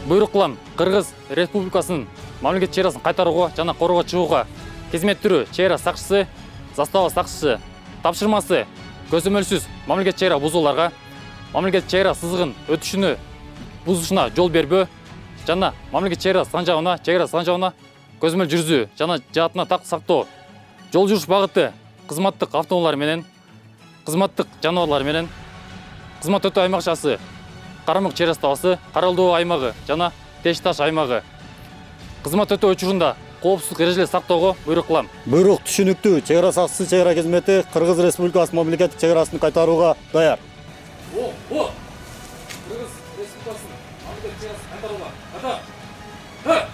Буйрук кылам Кыргыз Республикасынын мамлекет чек арасын кайтарууга жана коргоого чыгууга кызметтүү чек ара сакчысы, застава сакчысы тапшырмасы көзөмөлсүз мамлекет чек ара бузууларга, мамлекет чек ара сызыгын өтүшүнө бузушуна жол бербөө жана мамлекет чек ара санжабына көзөмөл жүргүзүү жана жаатына так сактоо, жол жүрүш багыты кызматтык автоунаалар менен, кызматтык жаныбарлар менен, кызмат өтүү аймакчасы, Карамык чек ара заставасы, Каралдоо аймагы жана Теш Таш аймагы кызмат өтүү учурунда коопсуздук эрежелерин сактоого буйрук кылам. Буйрук түшүнүктүү. Чек ара сакчысы чек ара кызмети Кыргыз Республикасынын мамлекеттик чек арасын кайтарууга даяр. Кыргыз Республикасынын мамлекеттик чек арасын кайтарууга даяр.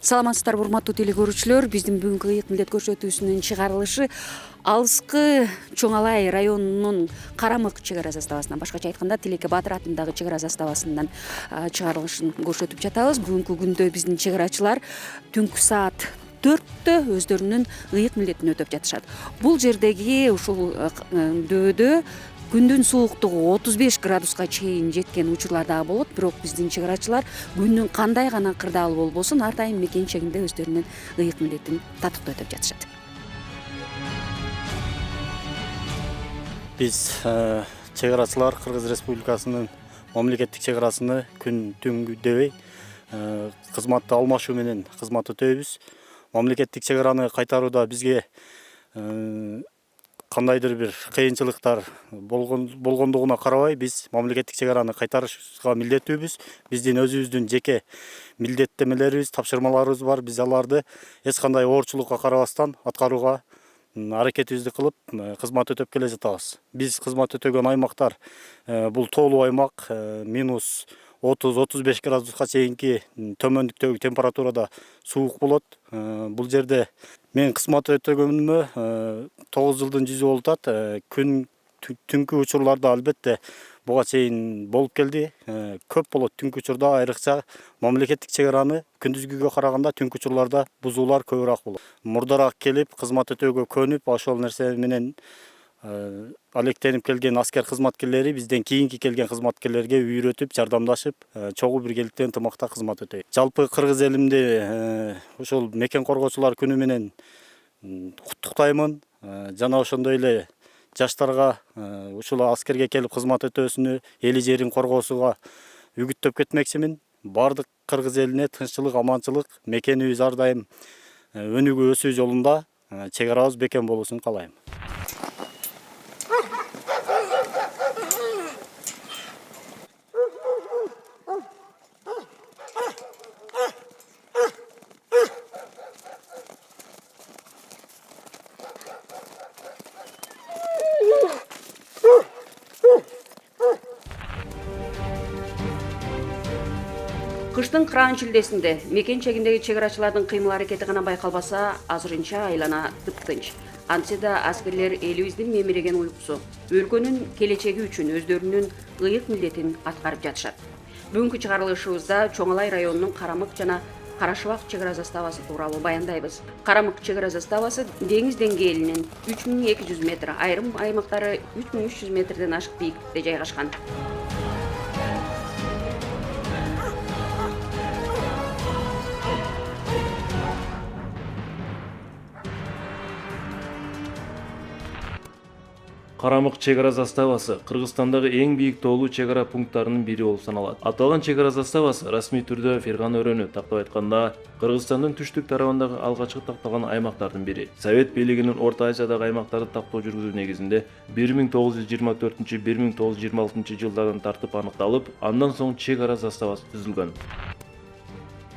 Саламатсыздарбы урматтуу телекөрүүчүлөр, биздин бүгүнкү ыйык милдет көрсөтүүсүнүн чыгарылышы алыскы Чоң Алай районунун Карамык чек ара заставасынан, башкача айтканда Тилеке Батыр атындагы чек ара заставасынан чыгарылышын көрсөтүп жатабыз. Бүгүнкү күндө биздин чек арачылар түнкү саат 4-тө өздөрүнүн ыйык милдетин өтөп жатышат. Бул жердеги ушул дөбөдө күндүн сууктугу 35 градуска чейин жеткен учурлар дагы болот, бирок биздин чек арачылар күндүн кандай гана кырдаалы болбосун ар дайым мекен чегинде өздөрүнүн ыйык милдетин татыктуу өтөп жатышат. Биз чек арачылар Кыргыз Республикасынын мамлекеттик чек арасыны күн түнгү дебей кызматты алмашуу менен кызмат өтөйбүз. Мамлекеттик чек араны кайтарууда бизге кандайдыр бир кыйынчылыктар болгондугуна карабай, биз мамлекеттик чек араны кайтарышка милдеттүүбүз. Биздин өзүбүздүн жеке милдеттемелерибиз, тапшырмаларыбыз бар. Биз аларды эч кандай оорчулукка карабастан аткарууга аракетибизди кылып, кызмат өтөп келе жатабыз. Биз кызмат өтөгөн аймактар бул тоолуу аймак, минус 30-35 градуска чейинки төмөндүктөгү температурада суук болот. Бул жерде мен кызмат өтөгөнүмө 9 жылдын жүзү болуп атат. Күн түнкү учурларда албетте буга чейин болуп келди. Көп болот түнкү учурда, айрыкча мамлекеттик чек араны күндүзгүгө караганда түнкү учурларда бузуулар көбүрөөк болот. Мурдараак келип кызмат өтөөгө көнүп, ошол нерсе менен алектенип келген аскер кызматкерлери бизден кийинки келген кызматкерлерге үйрөтүп, жардамдашып, чогуу биргеликте ынтымакта кызмат өтөйт. Жалпы кыргыз элимди ушул мекен коргоочулар күнү менен куттуктаймын. Жана ошондой эле жаштарга ушул аскерге келип кызмат өтөөсүнө, эли жерин коргоосуга үгүттөп кетмекчимин. Бардык кыргыз элине тынччылык, аманчылык, мекенибиз ар дайым өнүгүү өсүү жолунда, чек арабыз бекем болуусун каалайм. Кыштын кыраан чилдесинде мекен чегиндеги чек арачылардын кыймыл аракети гана байкалбаса, азырынча айлана тыптынч. Антсе да аскерлер элибиздин мемиреген уйкусу, өлкөнүн келечеги үчүн өздөрүнүн ыйык милдетин аткарып жатышат. Бүгүнкү чыгарылышыбызда Чоң Алай районунун Карамык жана Карашыбак чек ара заставасы тууралуу баяндайбыз. Карамык чек ара заставасы деңиз деңгээлинен 3200 метр, айрым аймактары 3300 метрден ашык бийиктикте жайгашкан. Карамык чек ара заставасы Кыргызстандагы эң бийик тоолуу чек ара пункттарынын бири болуп саналат. Аталган чек ара заставасы расмий түрдө Ферган өрөөнү, тактап айтканда, Кыргызстандын түштүк тарабындагы алгачкы такталган аймактардын бири. Совет бийлигинин Орто Азиядагы аймактарды тактоо жүргүзүү негизинде 1924-1926 жылдардан тартып аныкталып, андан соң чек ара заставасы түзүлгөн.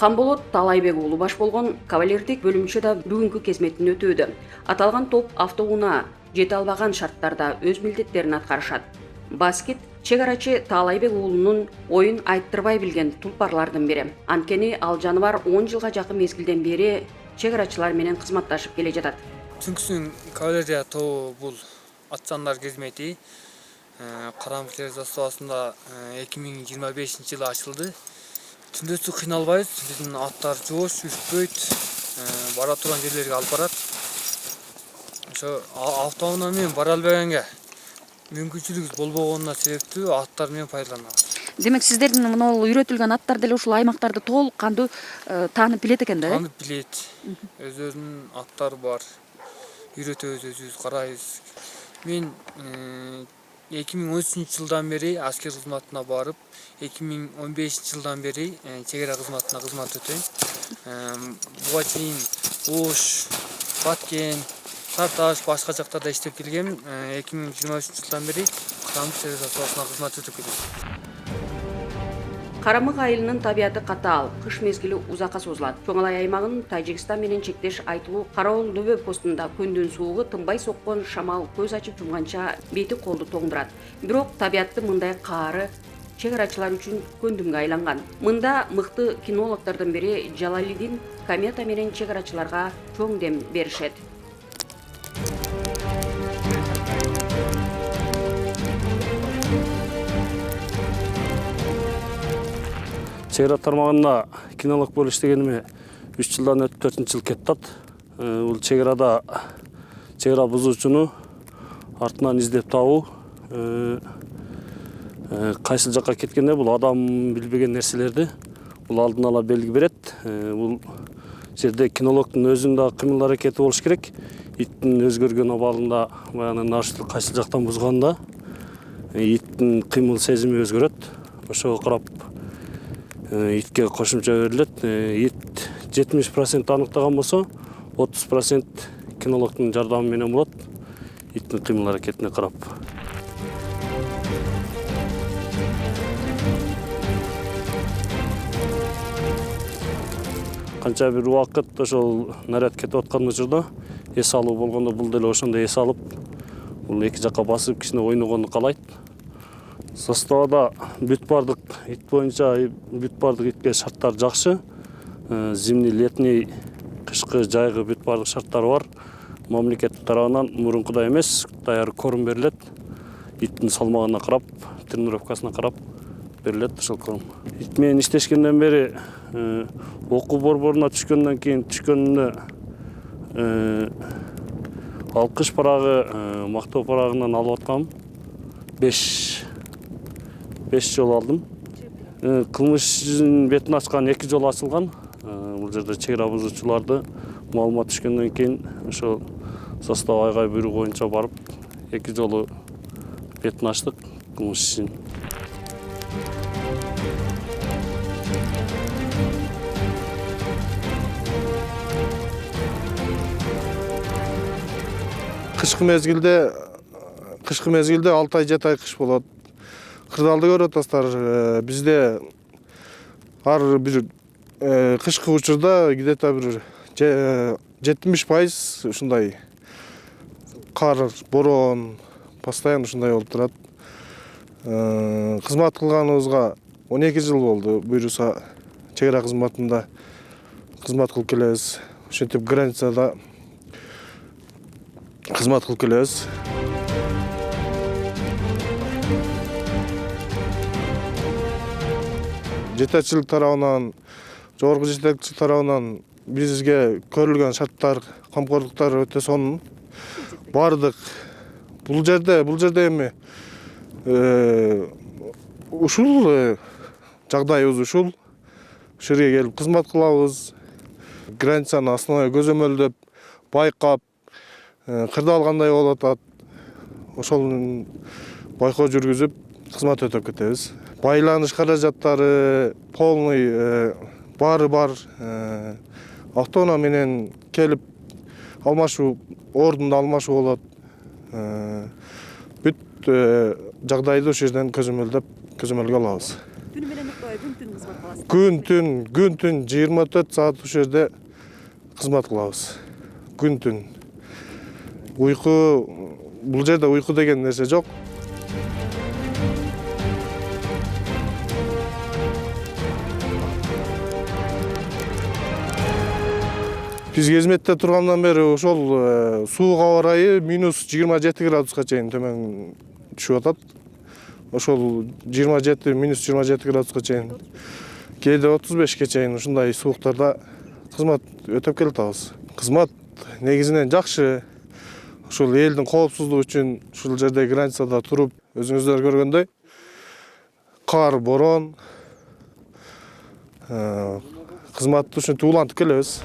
Камболот Таалайбек уулу баш болгон кавалердик бөлүмчө да бүгүнкү кезметин өтүүдө. Аталган топ автоунаа жете албаган шарттарда өз милдеттерин аткарышат. Баскет чек-арачы Таалайбек уулунун оюн айттырбай билген тулпарлардын бири. Анткени ал жаныбар 10 жылга жакын мезгилден бери чек-арачылар менен кызматташып келе жатат. Түнкүсүн кавалерия тобу бул атчандар кезмети Карамык чек заставасында 2025-жылы ачылды. Түндөсү кыйналбайбыз, биздин аттар жоош, үспөйт, бара турган жерлерге алып барат. Ошо автоунаа менен бара албаганга мүмкүнчүлүгүбүз болбогонуна себептүү аттар менен пайдаланабыз. Демек сиздердин мына үйрөтүлгөн аттар деле ушул аймактарды толук кандуу таанып билет экен да? Таанып билет. Өздөрүнүн аттары бар. Үйрөтөбүз, өзүбүз карайбыз. Мен 2013-жылдан бери аскер кызматына барып, 2015-жылдан бери чек-ара кызматына кызмат өтөйм. Буга чейин Ош, Баткен, Тарташ, башка жактарда иштеп келгем. 2023-жылдан бери Карамык чек заставасына кызмат өтүп келем. Карамык айылынын табияты катаал, кыш мезгили узакка созулат. Чоңалай аймагынын Тажикстан менен чектеш айтылуу Караол дөбө постунда көндүн суугу тынбай соккон шамал көз ачып жумганча бети колду тоңдурат. Бирок табияттын мындай каары чек-арачылар үчүн көндүмгө айланган. Мында мыкты кинологдордун бири Жалалидин комета менен чек-арачыларга чоң дем беришет. Чек-ара тармагында кинолог болуп иштегениме 3 жылдан өтүп 4-жыл кетти. Бул чек-арада чек-ара бузуучуну артынан издеп табуу, кайсы жакка кеткенде бул адам билбеген нерселерди бул алдын ала белги берет. Бул жерде кинологдун өзүнүн да кыймыл аракети болуш керек. Иттин өзгөргөн абалында баягы нарушитель кайсы жактан бузганда иттин кыймыл сезими өзгөрөт. Ошого карап итке кошумча берилет. Ит 70% аныктаган болсо, 30% кинологдун жардамы менен болот. Иттин кыймыл аракетине карап. Канча бир убакыт ошол наряд кетип аткан учурда эс алуу болгондо бул деле ошондо эс алып, бул эки жакка басып кичине ойногонду каалайт. Заставада бүт бардык ит боюнча бүт бардык итке шарттар жакшы. Зимний, летний, кышкы, жайгы бүт бардык шарттары бар. Мамлекет тарабынан мурункудай эмес, даяр корм берилет. Иттин салмагына карап, тренировкасына карап берилет ошол корм. Ит менен иштешкенден бери окуу борборуна түшкөндөн кийин түшкөнүндө алкыш парагы, мактоо парагынан алып аткам. 5 жол алдым. Кылмыштын бетин ачкан 2 жол ачылган. Бул жерде чек-ара бузуучуларды маалымат түшкөндөн кийин ошол застава айгай буйругу боюнча барып 2 жолу бетин ачтык кылмыш ишин. Кышкы мезгилде 6 ай 7 ай кыш болот. Кырдаалды көрүп атасыздар. Бизде ар бир кышкы учурда где-то бир 70% ушундай кар, борон постоянно ушундай болуп турат. Кызмат кылганыбызга 12 жыл болду. Буюрса чек-ара кызматында кызмат кылып келебиз. Ошентип границада кызмат кылып келебиз. Жетекчилик тарабынан, жогорку жетекчилик тарабынан бизге көрүлгөн шарттар, камкорлуктар өтө сонун. Бардык бул жерде эми ушул жагдайыбыз ушул. Ушул жерге келип кызмат кылабыз. Границаны основной көзөмөлдөп, байкап, кырдаал кандай болуп атат. Ошол байкоо жүргүзүп, кызмат өтөп кетебиз. Байланыш каражаттары полный бары бар. Автоунаа менен келип алмашуу, ордунда алмашуу болот. Бүт жагдайды ошол жерден көзөмөлгө алабыз. Түнү менен укпайбы, күн түн кызмат кыласыз? күн түн 24 саат ушул жерде кызмат кылабыз. Күн түн. Уйку, бул жерде уйку деген нерсе жок. Биз қызметте тургандан бери ошол суук аба ырайы минус 27 градуска чейин төмөн түшүп атат. Ошол 27, минус 27 градуска чейин, кээде 35ке чейин ушундай сууктарда кызмат өтөп келатабыз. Кызмат негизинен жакшы. Ушул элдин коопсуздугу үчүн ушул жерде границада туруп, өзүңүздөр көргөндөй кар, борон кызматты ушинтип улантып келебиз.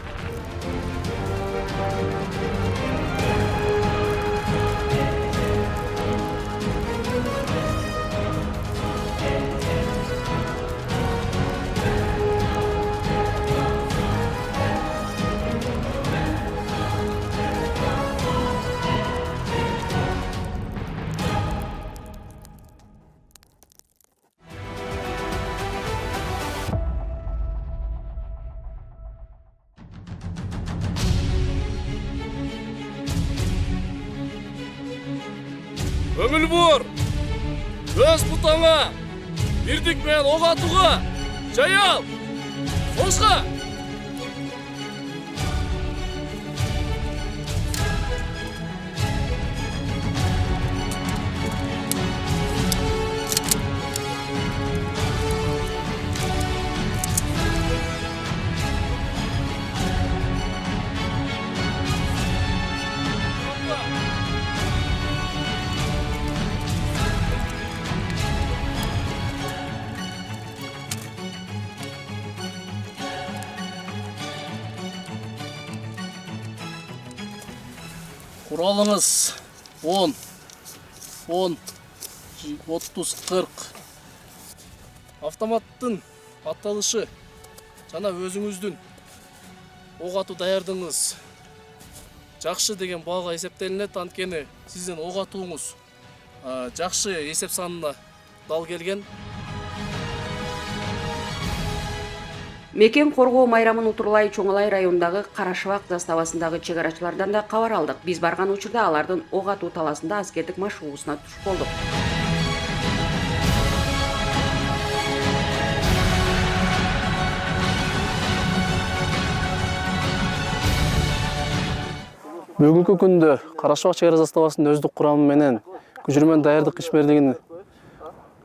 Көңіл бор, өз бұтаңа, бірдік мен оқ атуға, жаял, қосқа! Құралыңыз 10, 30, 40. Автоматтың атталышы жана өзіңіздің оқ ату даярдыңыз жакшы деген бага эсептелинет. Анткени сиздин оқ атууңуз жакшы эсеп санына дал келген. Мекен коргоо майрамын Утурлай Чоң Алай районундагы Карашыбак заставасындагы чегарачылардан да кабар алдык. Биз барган учурда алардын ок атуу таласында аскердик машыгуусуна туш болдук. Бүгүнкү күндө Карашыбак чегара заставасынын өздүк курамы менен күчүрмөн даярдык ишмердигин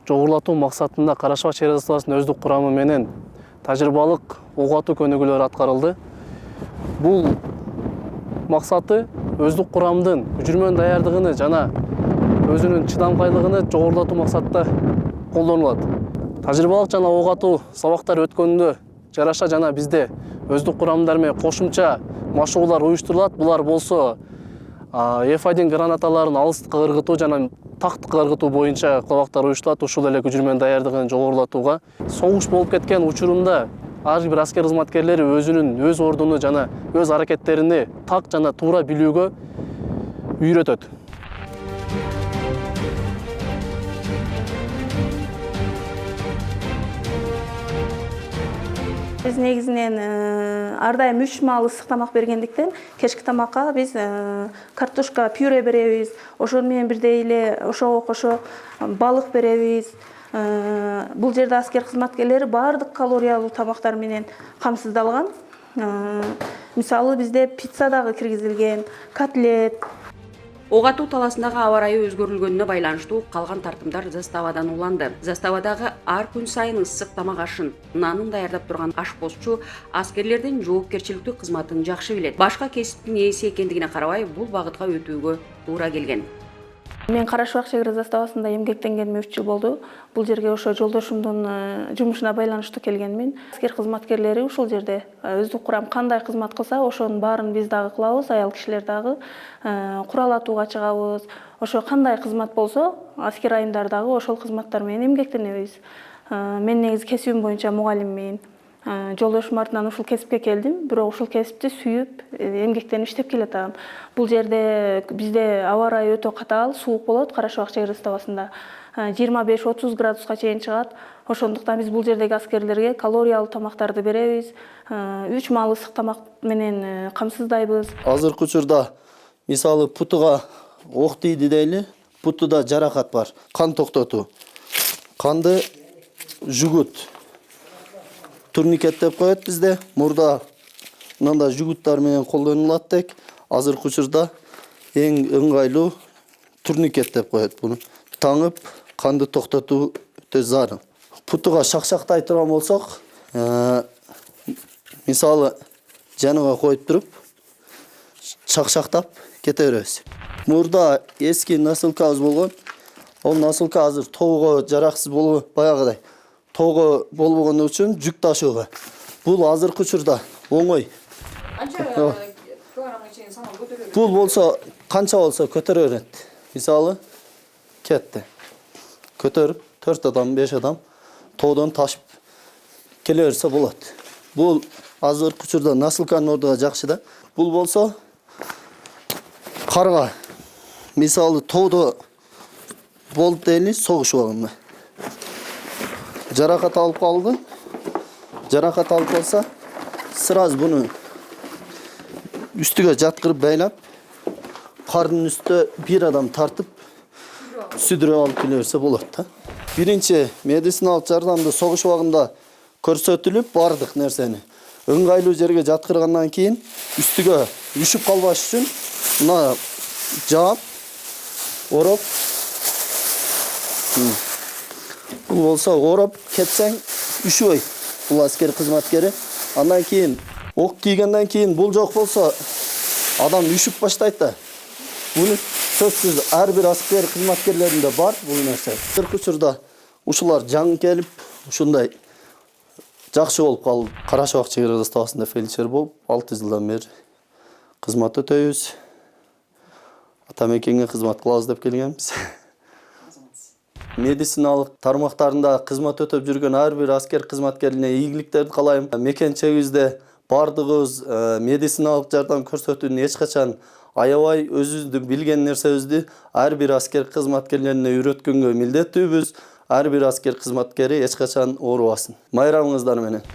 жогорулатуу максатында Карашыбак чегара заставасынын өздүк курамы менен тажрыйбалык ок атуу көнүгүүлөр аткарылды. Бул максаты өздүк курамдын күчүрмөн даярдыгын жана өзүнүн чыдамкайлыгын жогорулатуу максатта колдонулат. Тажрыйбалык жана ок атуу сабактар өткөндө жараша жана бизде өздүк курамдар менен кошумча машыгуулар уюштурулат. Булар болсо F1 гранаталарын алыстыкка ыргытуу жана тактыкка ыргытуу боюнча сабактар уюштурулат. Ушул эле күчүрмөн даярдыгын жогорулатууга. Согуш болуп кеткен учурунда ар бир аскер кызматкерлери өзүнүн өз ордуну жана өз аракеттерини так жана туура билүүгө үйрөтөт. Biz негизинен ар дайым 3 маал ысык тамак бергендиктен кечки тамакка биз картошка пюре беребиз. Ошол менен бирдей эле ошого кошо балык беребиз. Бул жерде аскер кызматкерлери баардык калориялуу тамактар менен камсыздалган. Мисалы бизде пицца дагы киргизилген, котлет. Ок атуу таласындагы аба ырайы өзгөрүлгөнүнө байланыштуу калган тартымдар заставадан уланды. Заставадагы ар күн сайын ысык тамак ашын, нанын даярдап турган ашпозчу аскерлердин жоопкерчиликтүү кызматын жакшы билет. Башка кесиптин ээси экендигине карабай, бул багытка өтүүгө туура келген. Мен Карашыбак чегара заставасында эмгектенгениме 3 жыл болду. Бул жерге ошо жолдошумдун жумушуна байланыштуу келгенмин. Аскер кызматкерлери ушул жерде өздүк курам кандай кызмат кылса, ошонун баарын биз дагы кылабыз, аял кишилер дагы курал атууга чыгабыз. Ошо кандай кызмат болсо, аскер айымдар дагы ошол кызматтар менен эмгектенебиз. Мен негизи кесибим боюнча мугалиммин. Жолдошум артынан ушул кесипке келдим, бирок ушул кесипти сүйүп, эмгектенип иштеп келатам. Бул жерде бизде аба ырайы өтө катаал, суук болот Карашыбак чегара заставасында. 25-30 градуска чейин чыгат. Ошондуктан биз бул жердеги аскерлерге калориялуу тамактарды беребиз. 3 маал ысык тамак менен камсыздайбыз. Азыркы учурда мисалы путуга ок тийди дейли, путуда жаракат бар. Кан токтотуу. Канды жугут. Турникет деп коет бизде. Мурда мындай жугуттар менен колдонулат дек. Азыркы учурда эң ыңгайлуу турникет деп коет буну. Таңып канды токтотуу өтө зарыл. Путуга шакшактай турган болсок, мисалы жаныга коюп туруп, шакшактап кете беребиз. Мурда эски насылкабыз болгон. Ол насылка азыр тоого жараксыз болуп, баягыдай тоого болбогон үчүн жүк ташууга. Бул азыркы учурда оңой. Канча килограммга чейин самал көтөрөбүз? Бул болсо канча болсо көтөрө берет. Мисалы кетти. Көтөрүп 4 адам, 5 адам тоодон ташып келе берсе болот. Бул азыркы учурда насылканын ордуга жакшы да. Бул болсо карга. Мисалы тоодо болуп дейли согуш убагында. Жаракат алып калды. Жаракат алып калса, сразу буну үстүгө жаткырып байлап, кардын үстү бир адам тартып, сүдүрүп алып келе берсе болот да. Биринчи медициналык жардамды согуш убагында көрсөтүлүп бардык нерсени ыңгайлуу жерге жаткыргандан кийин үстүгө үшүп калбаш үчүн мына жаап, ороп, бул болсо ороп кетсең үшүбөйт. Бул аскер кызматкери. Андан кийин ок тийгенден кийин бул жок болсо адам үшүп баштайт да. Буну сөзсүз ар бир аскер кызматкерлеринде бар бул нерсе. Азыркы учурда ушулар жаңы келип, ушундай жакшы болуп калды. Кара Шабак чек ара заставасында фельдшер болуп 6 жылдан бери кызмат өтөбүз. Атамекенге кызмат кылабыз деп келгенбиз. Медициналык тармактарында кызмат өтөп жүргөн ар бир аскер кызматкерине ийгиликтерди каалайм. Мекенчебизде бардыгыбыз медициналык жардам көрсөтүүнү эч качан аябай өзүбүздүн билген нерсебизди ар бир аскер кызматкерлерине үйрөткөнгө милдеттүүбүз. Ар бир аскер кызматкери эч качан оорубасын. Майрамыңыздар менен.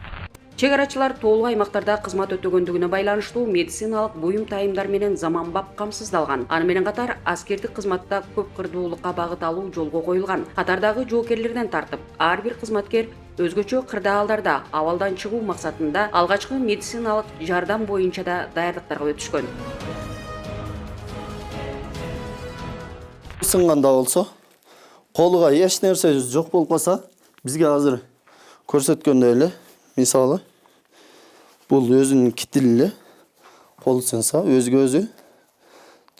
Чек арачылар тоолуу аймактарда кызмат өтөгөндүгүнө байланыштуу медициналык буюм тайымдар менен заманбап камсыздалган. Аны менен катар аскердик кызматта көп кырдуулукка багыт алуу жолго коюлган. Катардагы жоокерлерден тартып, ар бир кызматкер өзгөчө кырдаалдарда абалдан чыгуу максатында алгачкы медициналык жардам боюнча да даярдыктарга өтүшкөн. Сынганда болсо, колуга эч нерсе жок болуп калса, бизге азыр көрсөткөндөй эле, мисалы, бул өзүнүн китили эле, колу сынса, өзгө өзү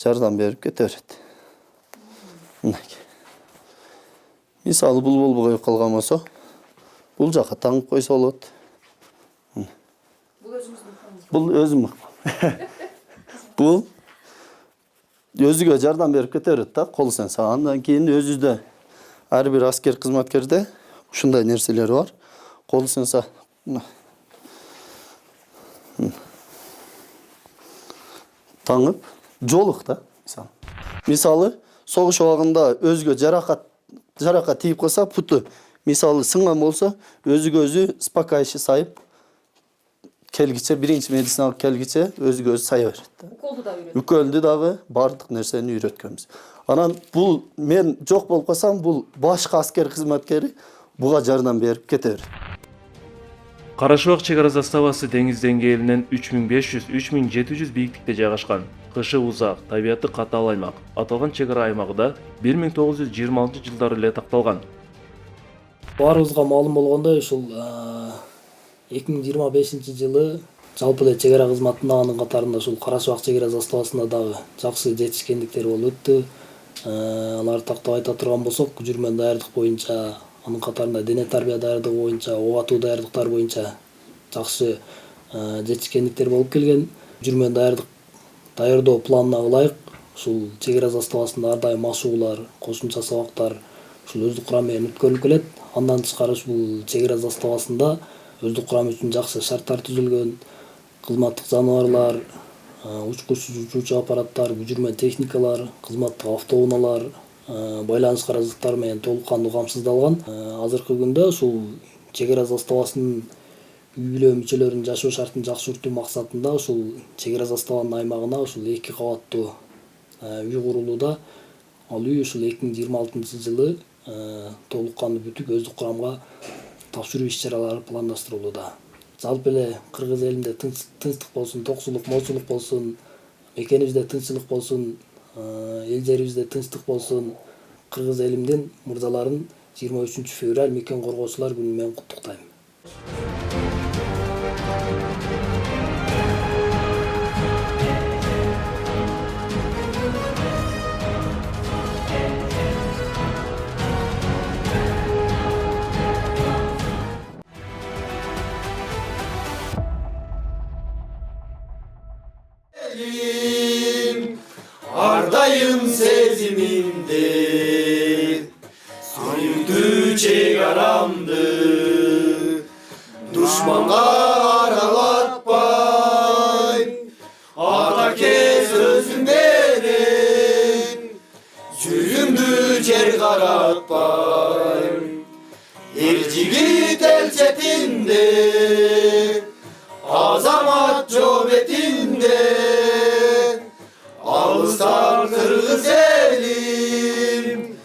жардам берип кете берет. Мисалы, бул болбой калган болсо, бул жака таңып койсо болот. Бул өзүм. Бул өзүгө жардам берип кете берет да, колу сынса. Андан кийин өзүдө ар бир аскер кызматкерде ушундай нерселер бар. Колу сынса таңып жолук да, мисалы согуш убагында өзгө жаракат тийип калса, путу мисалы сынган болсо, өзүгө өзү спакайчы сайып келгиче, биринчи медициналык келгиче өзүгө өзү сая берет. Үкөлдү дагы бардык нерсени үйрөткөнбүз. Анан бул мен жок болуп калсам, бул башка аскер кызматкери буга жардам берип кете берет. Кара Шабак чек ара заставасы деңиз деңгээлинен 3500-3700 бийиктикте жайгашкан. Кышы узак, табияты катаал аймак. Аталган чек ара аймагында 1926-жылдары эле такталган. Баарыбызга маалым болгондой, ушул 2025-жылы жалпы эле чек ара кызматында анын катарында ушул Кара Шабак чек ара заставасында дагы жакшы жетишкендиктер болуп өттү. Аларды тактап айта турган болсок, жүрмөн даярдык боюнча, анын катарында дене тарбия даярдыгы боюнча, ок атуу даярдыктар боюнча жакшы жетишкендиктер болуп келген. Жүрмөн даярдоо планына ылайык ушул чек ара заставасында ар дайым машыгуулар, кошумча сабактар ушул өздүк курам менен өткөрүлүп келет. Андан тышкары ушул чек ара заставасында өздүк курам үчүн жакшы шарттар түзүлгөн. Кызматтык жаныбарлар, учкуч учуучу аппараттар, жүрмөн техникалар, кызматтык автоунаалар, байланыш каражаттары менен толук кандуу камсыздалган. Азыркы күндө ушул чек ара заставасынын үй бүлө мүчөлөрүнүн жашоо шартын жакшыртуу максатында ушул чек ара заставанын аймагына ушул 2 кабаттуу үй курулууда. Ал үй ушул 2026-жылы толук кандуу бүтүп өздүк курамга тапшыруу иш-чаралары пландаштырылууда. Жалпы эле кыргыз элинде тынчтык болсун, токсулук, молчулук болсун, мекенибизде тынччылык болсун, эл жерибизде тынчтык болсун. Кыргыз элимдин мырзаларын 23-февраль мекен коргоочулар күнү менен куттуктайм. Ardayım sezimimde, sürdü çegaramdı, düşmanga aralatpay, ata sözüm verin, yüzümdü cer karatpay, ercigit el çetinde, azamat cöbetinde, Ağustan Kırgız elim,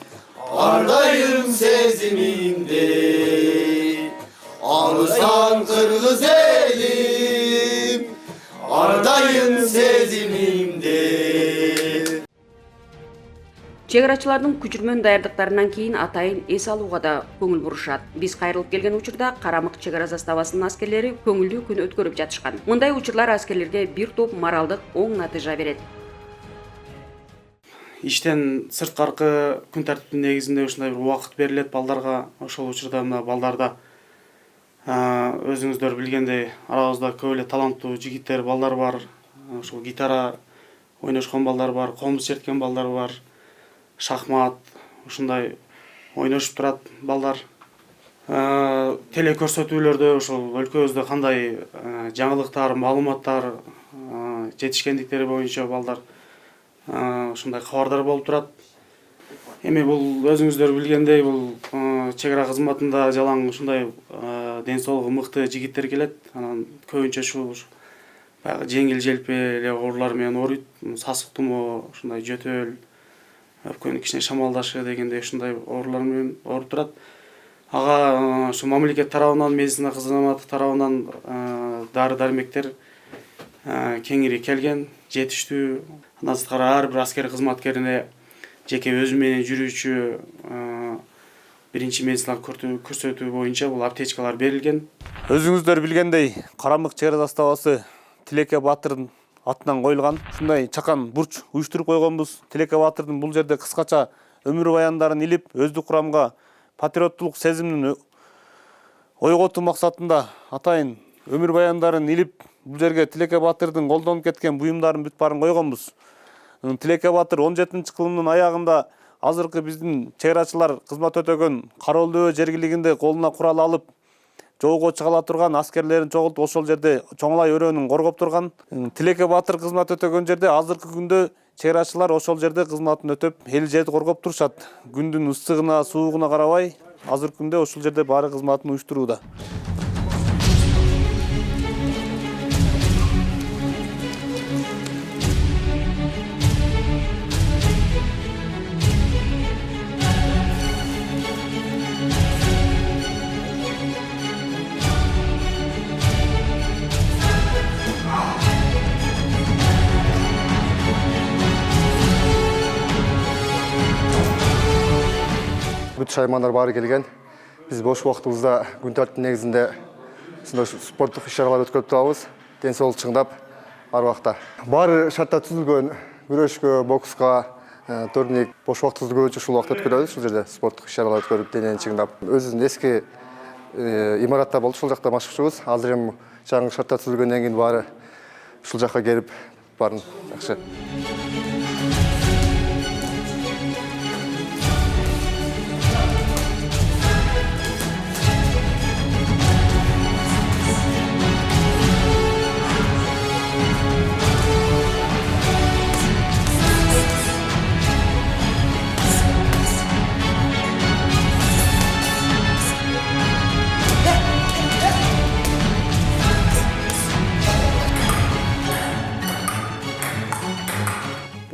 ardayım seziminde. Ağustan Kırgız elim, ardayım seziminde. Чек арачылардын күчүрмөн даярдыктарынан кийин атайын эс алууга да көңүл бурушат. Биз кайрылып келген учурда Карамык чек ара заставасынын аскерлери көңүлдүү күн өткөрүп жатышкан. Мындай учурлар аскерлерге бир топ моралдык оң натыйжа берет. Иштен сырткаркы күн тартиптин негизинде ушундай бир убакыт берилет балдарга. Ошол учурда мына балдарда өзүңүздөр билгендей арабызда көп эле таланттуу жигиттер, балдар бар. Ошол гитара ойношкон балдар бар, комуз черткен балдар бар, шахмат ушундай ойношуп турат балдар. Теле көрсөтүүлөрдө ошол өлкөбүздө кандай жаңылыктар, маалыматтар, жетишкендиктери боюнча балдар ушундай кабардар болуп турат. Эми бул өзүңүздөр билгендей бул чек ара кызматында жалаң ушундай ден соолугу мыкты жигиттер келет. Анан көбүнчө ушул баягы жеңил желпи эле оорулар менен ооруйт. Сасык тумоо, ушундай жөтөл, өпкөнүн кичине шамалдашы дегендей ушундай оорулар менен ооруп турат. Ага ушу мамлекет тарабынан, медицина кызматы тарабынан дары дармектер кеңири келген, жетиштүү. Андан сырткары ар бир аскер кызматкерине жеке өзү менен жүрүүчү биринчи медициналык көрсөтүү боюнча бул аптечкалар берилген. Өзүңүздөр билгендей, Карамык чек ара заставасы Тилеке Батырдын атынан коюлган. Ушундай чакан бурч уюштуруп койгонбуз. Тилеке Батырдын бул жерде кыскача өмүр баяндарын илип, өздүк курамга патриоттулук сезимин ойготуу максатында атайын өмүр баяндарын илип, бул жерге Тилеке Батырдын колдонуп кеткен буюмдарын бүт баарын койгонбуз. Тилеке Батыр 17-кылымдын аягында азыркы биздин чек арачылар кызмат өтөгөн Кароолдөө жергилигинде колуна курал алып, жоого чыгала турган аскерлерин чогултуп ошол жерде чоңлай өрөөнүн коргоп турган. Тилеке Батыр кызмат өтөгөн жерде азыркы күндө чек арачылар ошол жерде кызматын өтөп, эл жерди коргоп турушат. Күндүн ысыгына, суугуна карабай, азыркы күндө ошол жерде баары кызматын уюштурууда. Бүт шаймандар бары келген. Биз бош убактыбызда күн тартиптин негизинде спорттук иш-чаралар өткөрүп турабыз. Ден соолук чыңдап ар убакта. Баары шарттар түзүлгөн, күрөшкө, бокска, турник, бош убактыбызды көбүнчө ушул убакта өткөрөбүз. Ушул жерде спорттук иш-чаралар өткөрүп, денени чыңдап. Өзүбүздүн эски имаратта болду, ушул жакта машыкчубуз. Азыр эми жаңы шарттар түзүлгөндөн кийин баары ушул жакка келип баарын жакшы.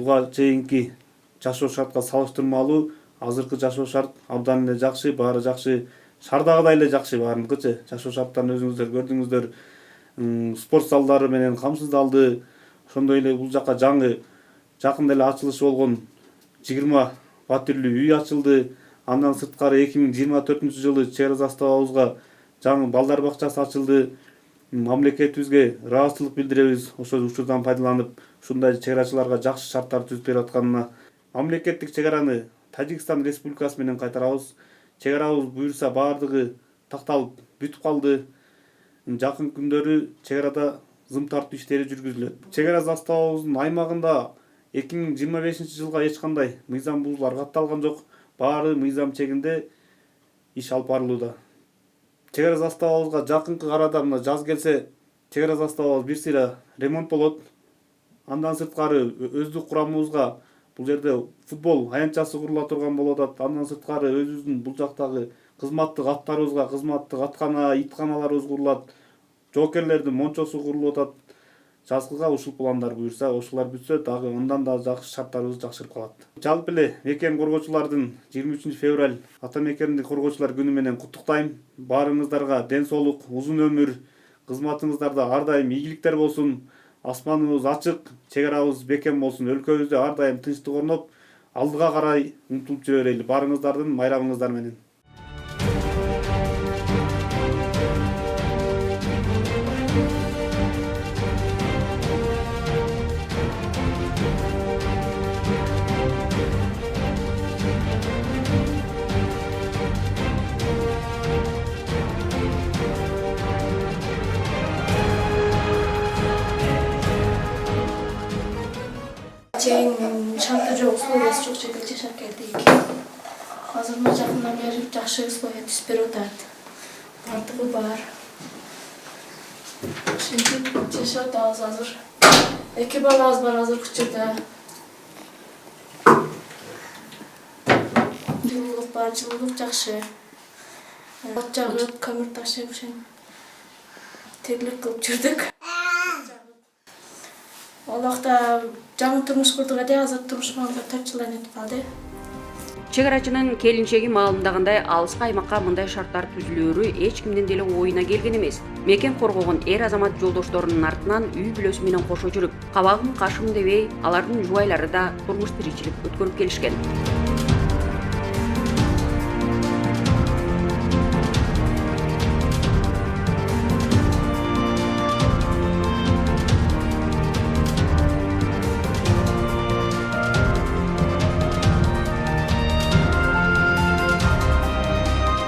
буга чейинки жашоо шартка салыштырмалуу азыркы жашоо шарт абдан эле жакшы, баары жакшы, шаардагыдай эле жакшы баарыныкычы. Жашоо шарттарын өзүңүздөр көрдүңүздөр. Спорт залдары менен камсыздалды. Ошондой эле бул жака жаңы жакында эле ачылышы болгон 20 батирлүү үй ачылды. Андан сырткары 2024-жылы чек ара заставабызга жаңы балдар бакчасы ачылды. Мамлекетибизге ыраазычылык билдиребиз. Ошол учурдан пайдаланып, ушундай чек арачыларга жакшы шарттар түзүп берип атканына. Мамлекеттик чек араны Тажикстан Республикасы менен кайтарабыз. Чек арабыз буюрса баардыгы такталып бүтүп калды. Жакын күндөрү чек арада зым тартуу иштери жүргүзүлөт. Чек ара заставабыздын аймагында 2025-жылга эч кандай мыйзам бузуулар катталган жок. Баары мыйзам чегинде иш алып барылууда. Чек ара заставабызга жакынкы арада мына жаз келсе, чек ара заставабыз бир сыйра ремонт болот. Андан сырткары өздүк курамыбызга бул жерде футбол аянтчасы курула турган болуп атат. Андан сырткары өзүбүздүн бул жактагы кызматтык аттарыбызга кызматтык аткана, итканаларыбыз курулат. Жоокерлердин мончосу курулуп атат. Жазгыга ушул пландар буюрса, ошолор бүтсө, дагы андан да жакшы шарттарыбыз жакшырып калат. Жалпы эле мекен коргоочулардын 23 февраль ата мекенди коргоочулар күнү менен куттуктайм. Баарыңыздарга ден соолук, узун өмүр, кызматыңыздарда ар дайым ийгиликтер болсун. Асманыбыз ачык, чек арабыз бекем болсун. Өлкөбүздө ар дайым тынчтык орноп, алдыга карай умтулуп жүрө берели. Баарыңыздардын майрамыңыздар менен. Чейин шарты жок, условиясы жок жерде жашап келдик. Азыр мына жакындан бери жакшы условия түзүп берип атат. Бардыгы бар. Ушинтип жашап атабыз азыр. 2 балабыз бар азыр күчүрдө. Жылуулук бар, жылуулук жакшы. От жагып, көмүр ташып, тирлик кылып жүрдүк. Ол вакытта жаңы турмуш курдук эле, азыр турмушубузга 4 жылдан өтүп калды. Чек арачынын келинчеги маалымдагандай алыска аймакка мындай шарттар түзүлөөрү эч кимдин деле оюна келген эмес. Мекен коргогон эр азамат жолдошторунун артынан үй бүлөсү менен кошо жүрүп, кабагым кашым дебей, алардын жубайлары да турмуш тиричилик өткөрүп келишкен.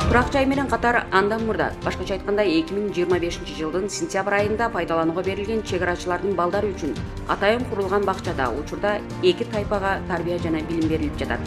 Турак жай менен катар андан мурда, башкача айтканда 2025-жылдын сентябрь айында пайдаланууга берилген чек арачылардын балдары үчүн атайын курулган бакчада учурда 2 тайпага тарбия жана билим берилип жатат.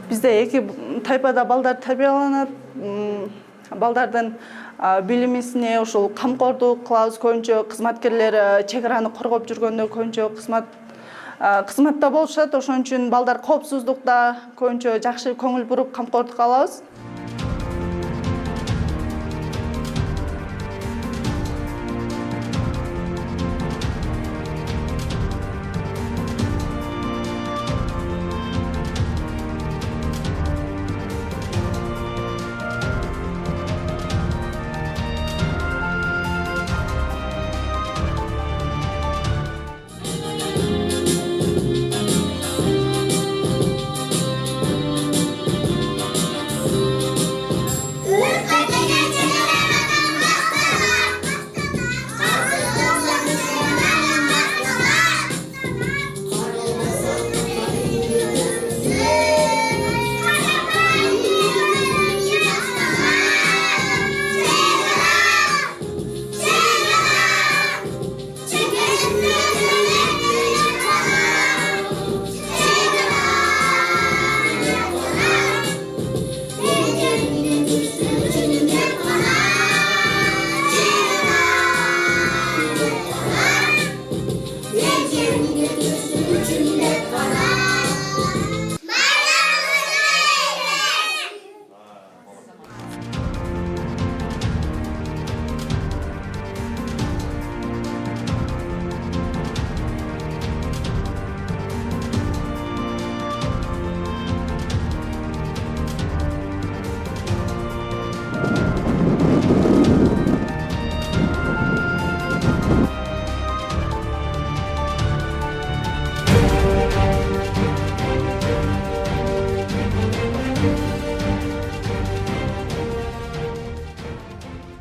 Bizde 2 taypada balдар тарбияланат. Балдардын билимисине ошол камкордук кылабыз, көбүнчө кызматкерлер чек араны коргоп жүргөндө көбүнчө кызматта болушат. Ошон үчүн балдар коопсуздукта көбүнчө жакшы көңүл буруп камкордук алабыз.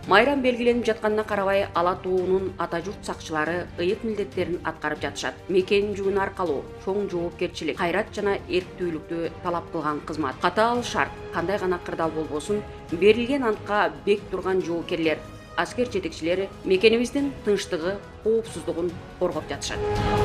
Майрам белгиленип жатканына карабай, ала туунун ата журт сакчылары ыйык милдеттерин аткарып жатышат. Мекенин жүгүн аркалоо, чоң жоопкерчилик, кайрат жана эрктүүлүктү талап кылган кызмат. Катаал шарт, кандай гана кырдаал болбосун, берилген антка бек турган жоокерлер, аскер жетекчилери мекенибиздин тынчтыгы, коопсуздугун коргоп жатышат.